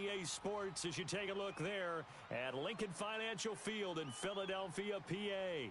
EA Sports as you take a look there at Lincoln Financial Field in Philadelphia, PA.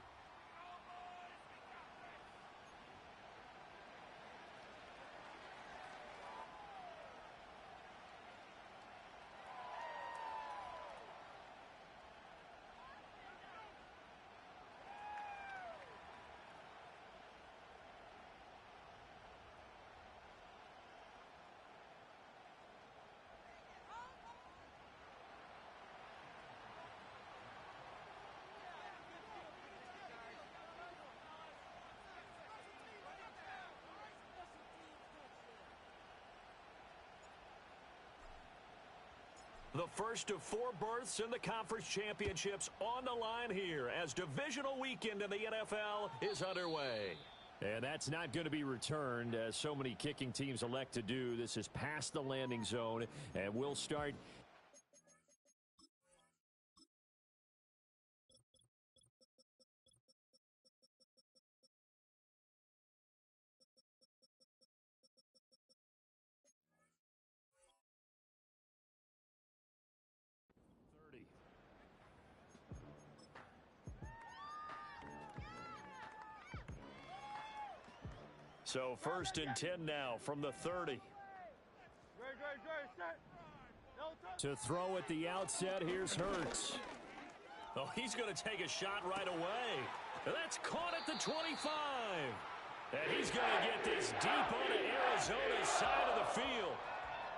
The first of 4 berths in the conference championships on the line here as divisional weekend in the NFL is underway. And that's not going to be returned as so many kicking teams elect to do. This is past the landing zone, and we'll start. So first and 10 now from the 30. To throw at the outset, here's Hurts. Oh, he's going to take a shot right away. That's caught at the 25. And he's going to get this deep onto Arizona's side of the field.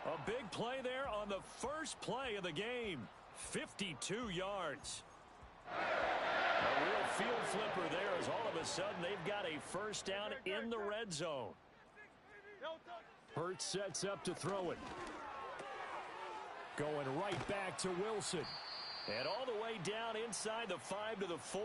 A big play there on the first play of the game. 52 yards. A real field flipper there as all of a sudden they've got a first down in the red zone. Hurts sets up to throw it. Going right back to Wilson. And all the way down inside the 5 to the 4.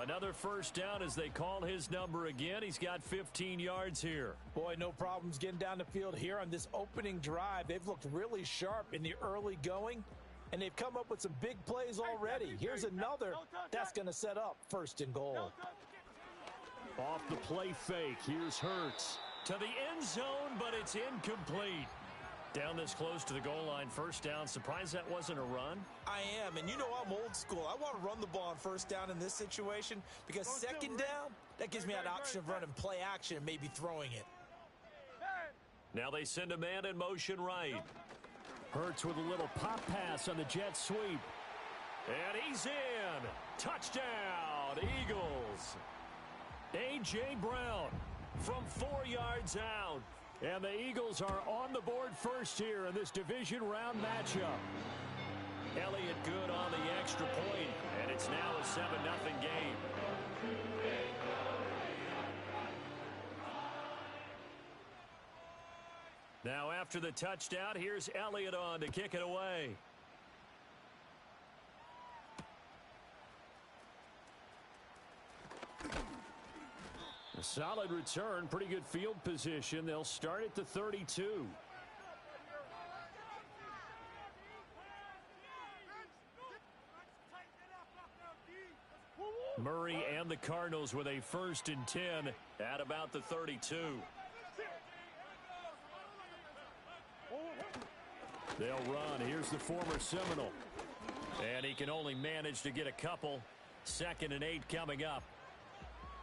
Another first down as they call his number again. He's got 15 yards here. Boy, no problems getting down the field here on this opening drive. They've looked really sharp in the early going, and they've come up with some big plays already. Here's another. That's going to set up first and goal. Off the play fake, here's Hurts. To the end zone, but it's incomplete. Down this close to the goal line, first down. Surprised that wasn't a run? I am, and you know I'm old school. I want to run the ball on first down in this situation because second down, that gives me an option of running play action and maybe throwing it. Now they send a man in motion right. Hurts with a little pop pass on the jet sweep. And he's in. Touchdown, Eagles. A.J. Brown from 4 yards out. And the Eagles are on the board first here in this division round matchup. Elliott good on the extra point, and it's now a 7-0 game. Now after the touchdown, here's Elliott on to kick it away. A solid return, pretty good field position. They'll start at the 32. Murray and the Cardinals with a first and 10 at about the 32. They'll run. Here's the former Seminole. And he can only manage to get a couple. 2nd and 8 coming up.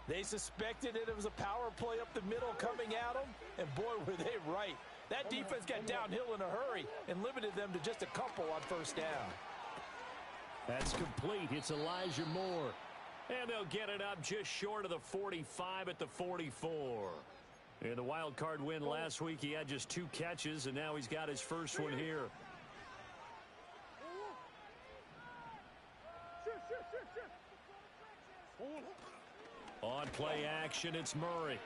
They suspected it was a power play up the middle coming at them, and boy, were they right. That defense got downhill in a hurry and limited them to just a couple on first down. That's complete. It's Elijah Moore. And they'll get it up just short of the 45 at the 44. In the wild card win last week, he had just 2 catches, and now he's got his first one here. On play action, it's Murray.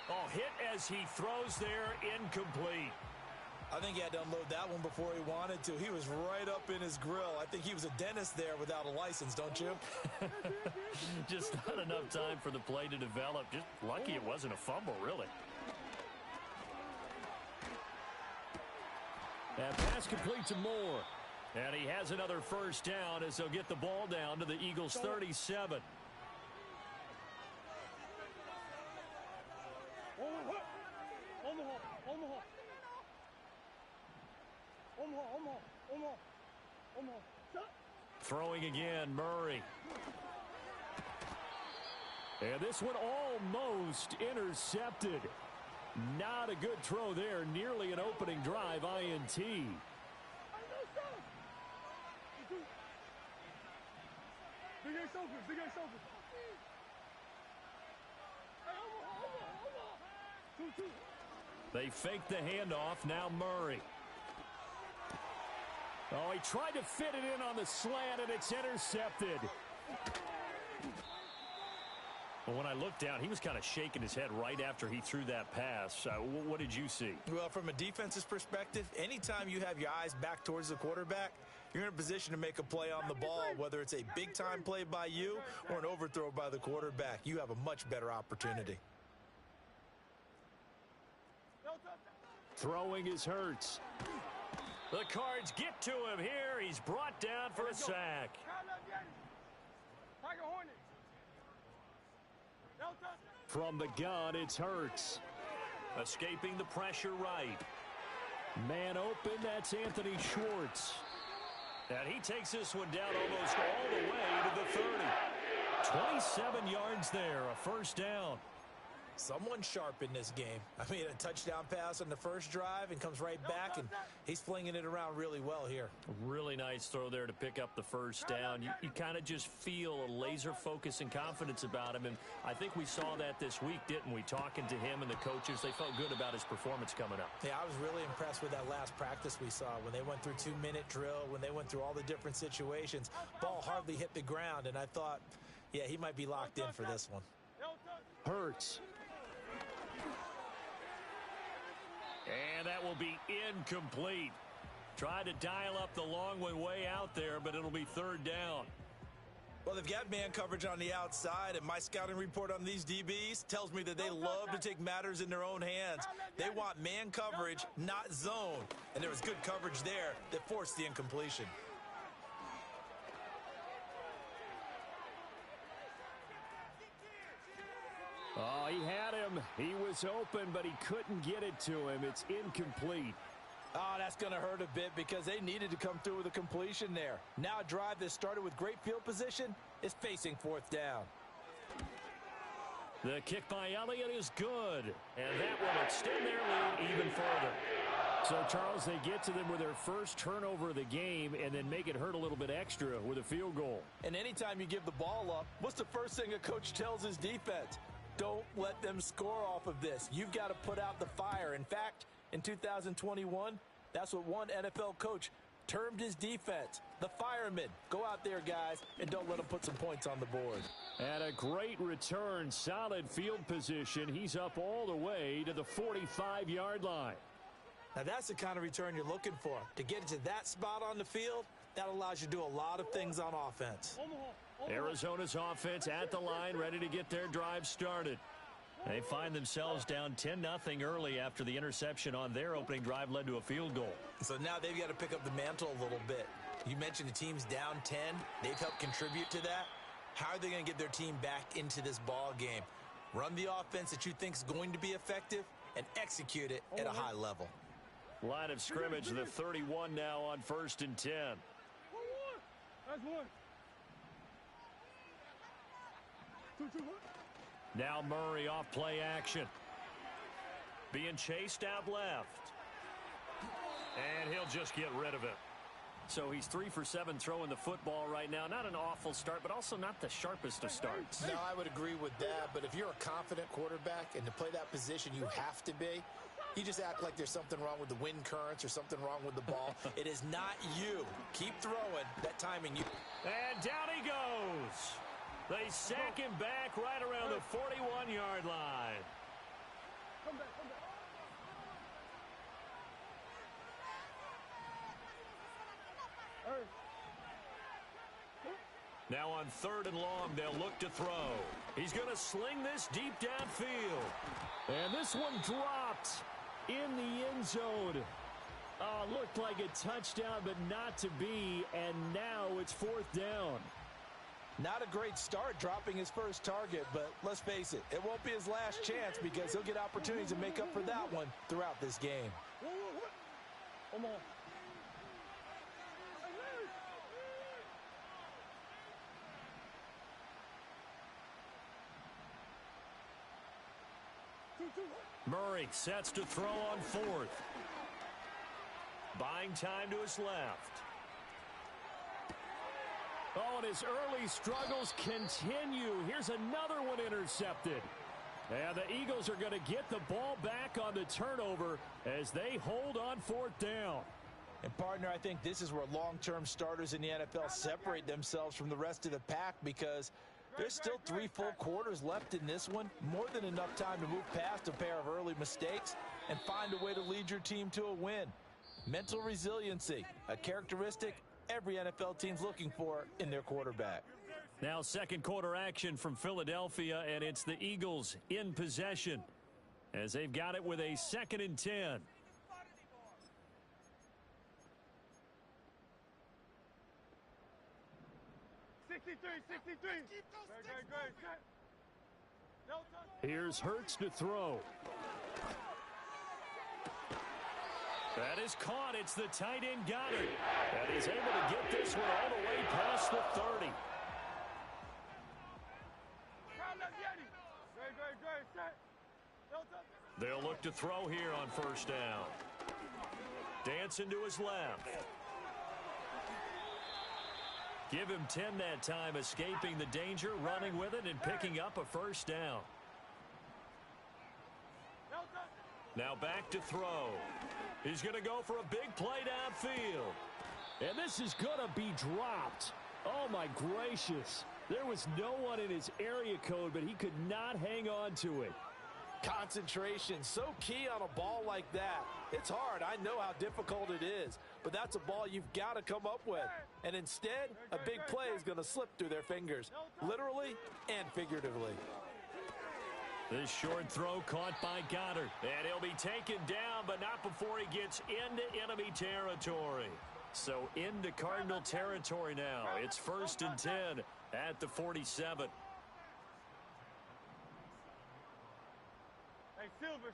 Oh, hit as he throws there, incomplete. I think he had to unload that one before he wanted to. He was right up in his grill. I think he was a dentist there without a license, don't you? Just not enough time for the play to develop. Just lucky it wasn't a fumble, really. That pass complete to Moore. And he has another first down as they'll get the ball down to the Eagles' 37. Throwing again, Murray. And this one almost intercepted. Not a good throw there. Nearly an opening drive INT. They fake the handoff. Now Murray. Oh, he tried to fit it in on the slant, and it's intercepted. Well, when I looked down, he was kind of shaking his head right after he threw that pass. What did you see? Well, from a defense's perspective, anytime you have your eyes back towards the quarterback, you're in a position to make a play on the ball, whether it's a big-time play by you or an overthrow by the quarterback. You have a much better opportunity. Throwing is Hurts. The Cards get to him here. He's brought down for a sack. From the gun, it's Hurts. Escaping the pressure right. Man open, that's Anthony Schwartz. And he takes this one down almost all the way to the 30. 27 yards there, a first down. Someone sharp in this game. I mean, a touchdown pass on the first drive and comes right back, and he's flinging it around really well here. Really nice throw there to pick up the first down. You kind of just feel a laser focus and confidence about him, and I think we saw that this week, didn't we? Talking to him and the coaches, they felt good about his performance coming up. Yeah, I was really impressed with that last practice we saw when they went through 2-minute drill, when they went through all the different situations. Ball hardly hit the ground, and I thought, yeah, he might be locked in for this one. Hurts. And that will be incomplete. Tried to dial up the long way out there, but it'll be third down. Well, they've got man coverage on the outside, and my scouting report on these DBs tells me that they love to take matters in their own hands. They want man coverage, not zone. And there was good coverage there that forced the incompletion. Oh, he had him. He was open, but he couldn't get it to him. It's incomplete. Oh, that's going to hurt a bit because they needed to come through with a completion there. Now a drive that started with great field position is facing fourth down. The kick by Elliott is good, and that will extend their lead even further. So, Charles, they get to them with their first turnover of the game and then make it hurt a little bit extra with a field goal. And anytime you give the ball up, what's the first thing a coach tells his defense? Don't let them score off of this. You've got to put out the fire. In fact, in 2021, that's what one NFL coach termed his defense, the firemen. Go out there, guys, and don't let them put some points on the board. And a great return, solid field position. He's up all the way to the 45-yard line. Now, that's the kind of return you're looking for. To get to that spot on the field, that allows you to do a lot of things on offense. Arizona's offense at the line, ready to get their drive started. They find themselves down 10-0 early after the interception on their opening drive led to a field goal. So now they've got to pick up the mantle a little bit. You mentioned the team's down 10. They've helped contribute to that. How are they going to get their team back into this ball game? Run the offense that you think is going to be effective and execute it at a high level. Line of scrimmage, the 31 now on 1st and 10. That's one. Now Murray off play action. Being chased out left. And he'll just get rid of it. So he's 3 for 7 throwing the football right now. Not an awful start, but also not the sharpest of starts. No, I would agree with that. But if you're a confident quarterback and to play that position you have to be, you just act like there's something wrong with the wind currents or something wrong with the ball. It is not you. Keep throwing. That timing. And down he goes. They sack him back right around the 41-yard line. Come back, come back. Now on 3rd and long, they'll look to throw. He's going to sling this deep downfield. And this one dropped in the end zone. Looked like a touchdown, but not to be. And now it's 4th down. Not a great start dropping his first target, but let's face it, it won't be his last chance because he'll get opportunities to make up for that one throughout this game. Come on. Murray sets to throw on fourth. Buying time to his left. Oh, and his early struggles continue. Here's another one intercepted. And the Eagles are going to get the ball back on the turnover as they hold on fourth down. And, partner, I think this is where long-term starters in the NFL separate themselves from the rest of the pack because there's still 3 full quarters left in this one. More than enough time to move past a pair of early mistakes and find a way to lead your team to a win. Mental resiliency, a characteristic every NFL team's looking for in their quarterback. Now second quarter action from Philadelphia, and it's the Eagles in possession as they've got it with a 2nd and 10. Here's Hurts to throw. That is caught. It's the tight end Goddard. And he's able to get this one all the way past the 30. They'll look to throw here on first down. Dancing to his left. Give him 10 that time, escaping the danger, running with it, and picking up a first down. Now back to throw. He's going to go for a big play downfield. And this is going to be dropped. Oh, my gracious. There was no one in his area code, but he could not hang on to it. Concentration, so key on a ball like that. It's hard. I know how difficult it is, but that's a ball you've got to come up with. And instead, a big play is going to slip through their fingers, literally and figuratively. This short throw caught by Goddard. And he'll be taken down, but not before he gets into enemy territory. So into Cardinal territory now. It's 1st and 10 at the 47. Hey, Silver.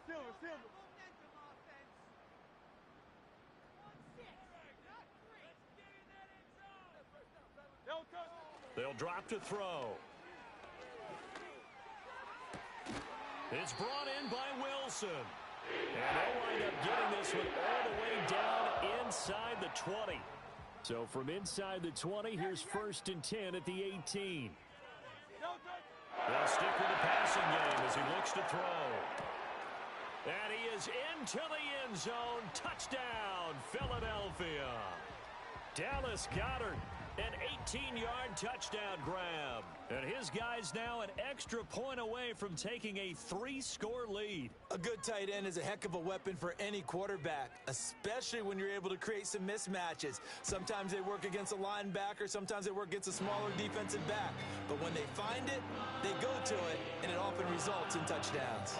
They'll drop to throw. It's brought in by Wilson. And they'll wind up getting this one all the way down inside the 20. So from inside the 20, here's 1st and 10 at the 18. They'll stick with the passing game as he looks to throw. And he is into the end zone. Touchdown, Philadelphia. Dallas Goedert, an 18-yard touchdown grab. And his guys now an extra point away from taking a 3-score lead. A good tight end is a heck of a weapon for any quarterback, especially when you're able to create some mismatches. Sometimes they work against a linebacker, sometimes they work against a smaller defensive back. But when they find it, they go to it, and it often results in touchdowns.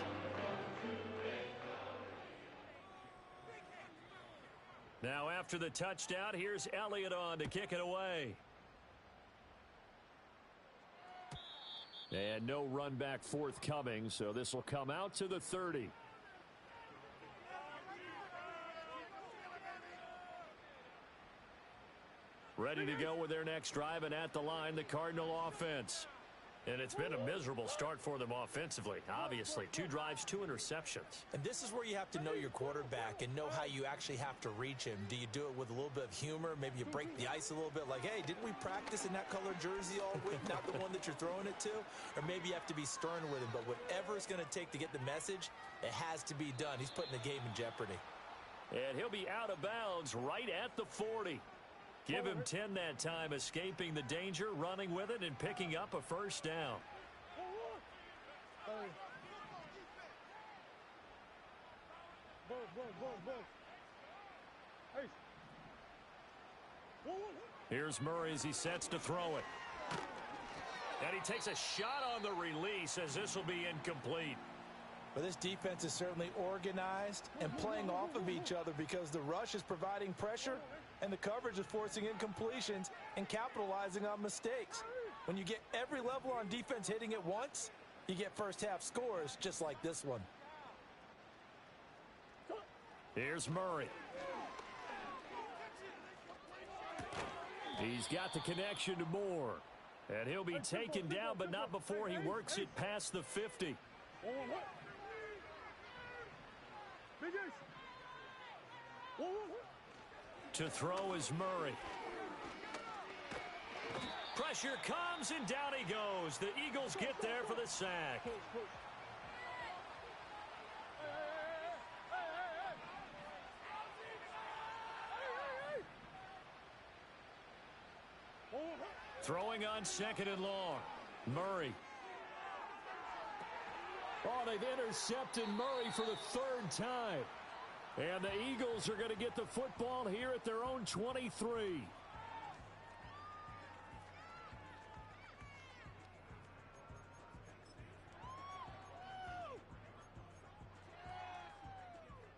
Now after the touchdown, here's Elliott on to kick it away. And no run back forthcoming, so this will come out to the 30. Ready to go with their next drive, and at the line, the Cardinal offense. And it's been a miserable start for them offensively. Obviously, 2 drives, 2 interceptions. And this is where you have to know your quarterback and know how you actually have to reach him. Do you do it with a little bit of humor? Maybe you break the ice a little bit like, hey, didn't we practice in that color jersey all week, not the one that you're throwing it to? Or maybe you have to be stern with him. But whatever it's going to take to get the message, it has to be done. He's putting the game in jeopardy. And he'll be out of bounds right at the 40. Give him 10 that time, escaping the danger, running with it, and picking up a first down. Here's Murray as he sets to throw it. And he takes a shot on the release as this will be incomplete. But this defense is certainly organized and playing off of each other because the rush is providing pressure and the coverage is forcing incompletions and capitalizing on mistakes. When you get every level on defense hitting at once, you get first half scores just like this one. Here's Murray. He's got the connection to Moore. And he'll be taken down, but not before he works it past the 50. To throw is Murray. Pressure comes, and down he goes. The Eagles get there for the sack. Throwing on 2nd and long. Murray. Oh, they've intercepted Murray for the 3rd time. And the Eagles are going to get the football here at their own 23.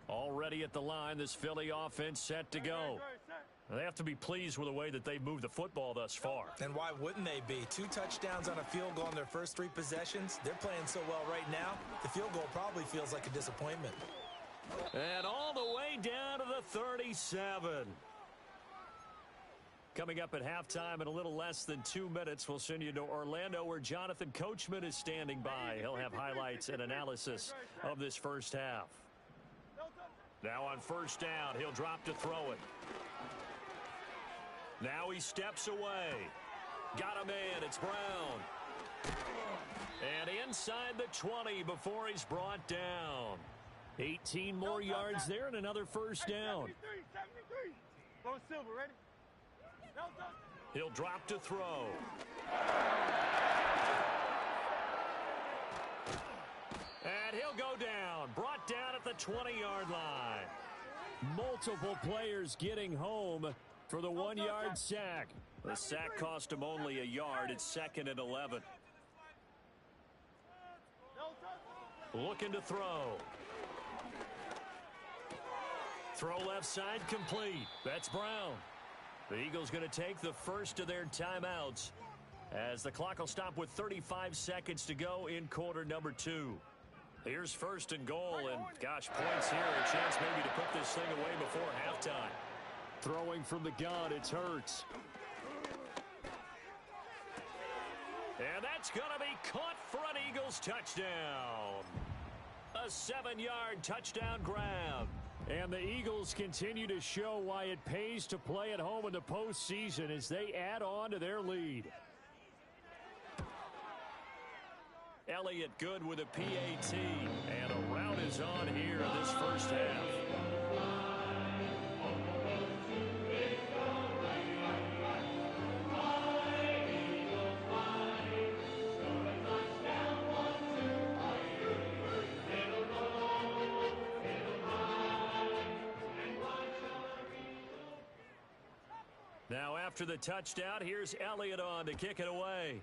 Already at the line, this Philly offense set to go. They have to be pleased with the way that they've moved the football thus far. And why wouldn't they be? 2 touchdowns on a field goal in their first 3 possessions. They're playing so well right now, the field goal probably feels like a disappointment. And all the way down to the 37. Coming up at halftime in a little less than 2 minutes, we'll send you to Orlando where Jonathan Coachman is standing by. He'll have highlights and analysis of this first half. Now on 1st down, he'll drop to throw it. Now he steps away. Got a man. It's Brown. And inside the 20 before he's brought down. 18 more yards there and another 1st down. 73. Go Silver, ready? He'll drop to throw. And he'll go down. Brought down at the 20-yard line. Multiple players getting home for the 1-yard sack. The sack cost him only a yard. It's 2nd and 11. Looking to throw. Throw left side complete. That's Brown. The Eagles going to take the first of their timeouts as the clock will stop with 35 seconds to go in quarter number 2. Here's 1st and goal, and gosh, points here. A chance maybe to put this thing away before halftime. Throwing from the gun, it's Hurts. And that's going to be caught for an Eagles touchdown. A 7-yard touchdown grab. And the Eagles continue to show why it pays to play at home in the postseason as they add on to their lead. Elliott good with a PAT, and a rout is on here in this first half. Now after the touchdown, here's Elliott on to kick it away.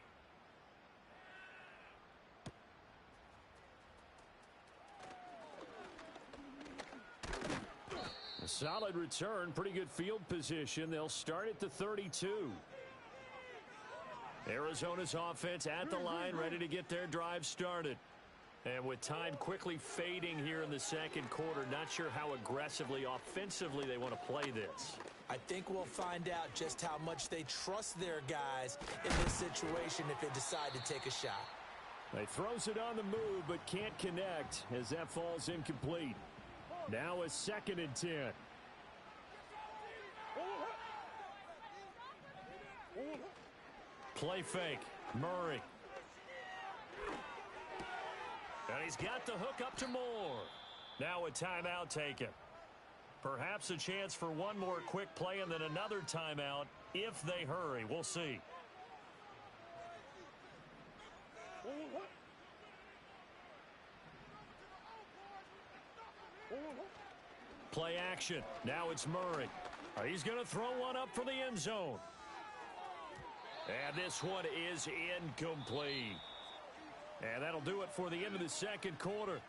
A solid return, pretty good field position. They'll start at the 32. Arizona's offense at the line, ready to get their drive started. And with time quickly fading here in the 2nd quarter, not sure how aggressively, offensively they want to play this. I think we'll find out just how much they trust their guys in this situation if they decide to take a shot. They throws it on the move but can't connect as that falls incomplete. Now a 2nd and 10. Play fake. Murray. And he's got the hook up to Moore. Now a timeout taken. Perhaps a chance for one more quick play and then another timeout if they hurry. We'll see. Play action. Now it's Murray. He's going to throw one up for the end zone. And this one is incomplete. And that'll do it for the end of the 2nd quarter.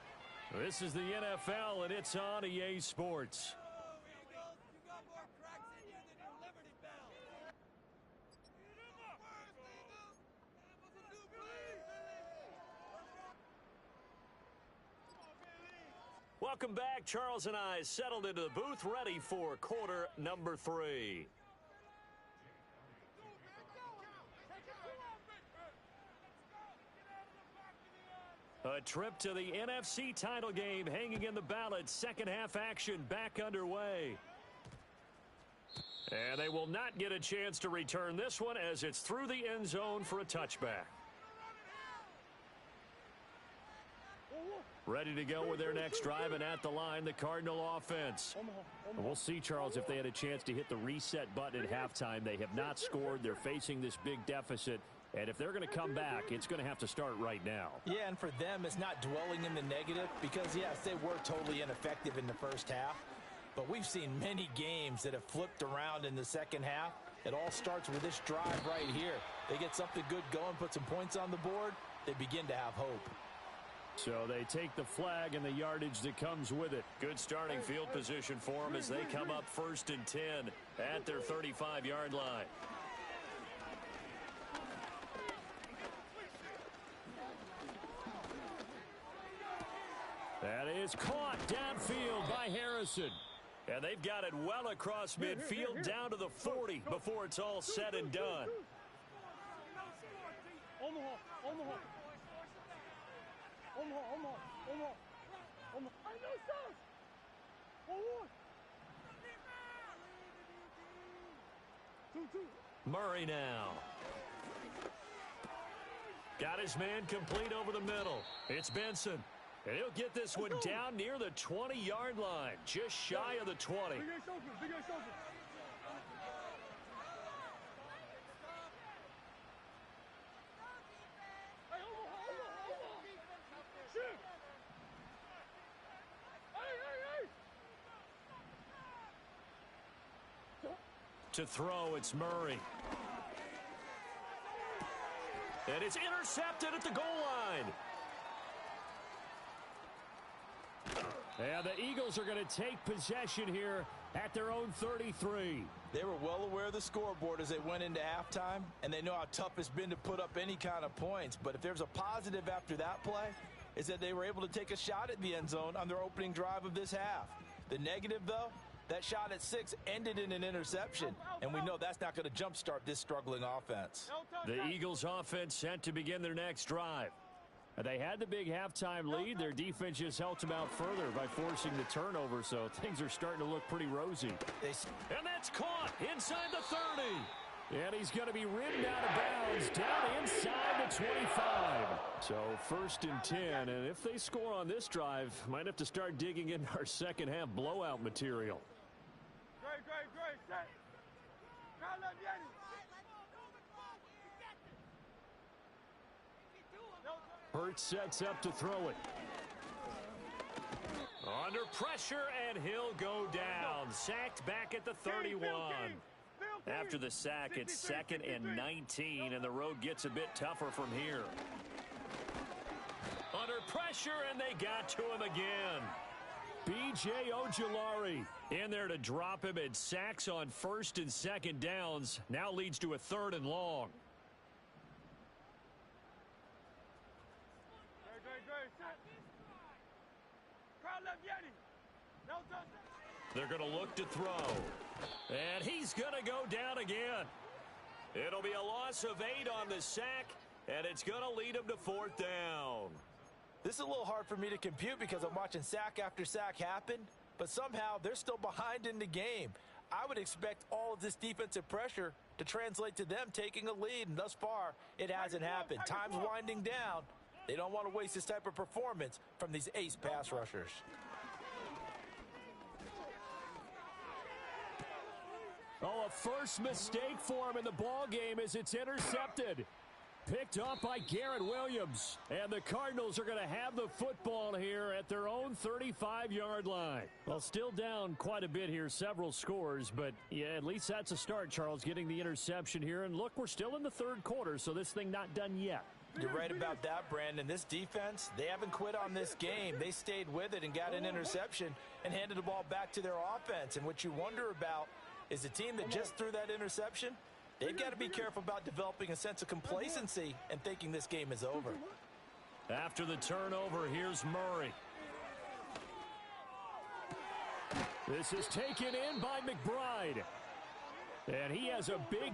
This is the NFL, and it's on EA Sports. Welcome back. Charles and I settled into the booth, ready for quarter number 3. A trip to the NFC title game hanging in the balance. Second half action back underway. And they will not get a chance to return this one as it's through the end zone for a touchback. Ready to go with their next drive, and at the line, the Cardinal offense. We'll see, Charles, if they had a chance to hit the reset button at halftime. They have not scored. They're facing this big deficit. And if they're going to come back, it's going to have to start right now. Yeah, and for them, it's not dwelling in the negative because, yes, they were totally ineffective in the first half. But we've seen many games that have flipped around in the second half. It all starts with this drive right here. They get something good going, put some points on the board, they begin to have hope. So they take the flag and the yardage that comes with it. Good starting field position for them as they come up 1st and 10 at their 35-yard line. That is caught downfield by Harrison. And they've got it well across midfield down to the 40 before it's all said and done. Murray now. Got his man complete over the middle. It's Benson. And he'll get this one down near the 20-yard line, just shy of the 20. To throw, it's Murray. And it's intercepted at the goal line. And the Eagles are going to take possession here at their own 33. They were well aware of the scoreboard as they went into halftime, and they know how tough it's been to put up any kind of points. But if there's a positive after that play, is that they were able to take a shot at the end zone on their opening drive of this half. The negative, though, that shot at 6 ended in an interception, and we know that's not going to jumpstart this struggling offense. The Eagles offense set to begin their next drive. They had the big halftime lead. Their defense just helped them out further by forcing the turnover, so things are starting to look pretty rosy. And that's caught inside the 30. And he's going to be ridden out of bounds down inside the 25. So 1st and 10, and if they score on this drive, might have to start digging into our second half blowout material. Great. Set. Hurts sets up to throw it. Under pressure, and he'll go down. Sacked back at the 31. After the sack, it's 2nd and 19, and the road gets a bit tougher from here. Under pressure, and they got to him again. B.J. Ojulari in there to drop him, and sacks on 1st and 2nd downs. Now leads to a 3rd and long. They're going to look to throw. And he's going to go down again. It'll be a loss of 8 on the sack, and it's going to lead him to 4th down. This is a little hard for me to compute because I'm watching sack after sack happen, but somehow they're still behind in the game. I would expect all of this defensive pressure to translate to them taking a lead, and thus far, it hasn't happened. Time's winding down. They don't want to waste this type of performance from these ace pass rushers. Oh, a first mistake for him in the ball game as it's intercepted. Picked up by Garrett Williams. And the Cardinals are going to have the football here at their own 35-yard line. Well, still down quite a bit here, several scores. But, yeah, at least that's a start, Charles, getting the interception here. And, look, we're still in the 3rd quarter, so this thing not done yet. You're right about that, Brandon. This defense, they haven't quit on this game. They stayed with it and got an interception and handed the ball back to their offense. And what you wonder about is the team that just threw that interception, they've got to be careful about developing a sense of complacency and thinking this game is over. After the turnover, here's Murray. This is taken in by McBride. And he has a big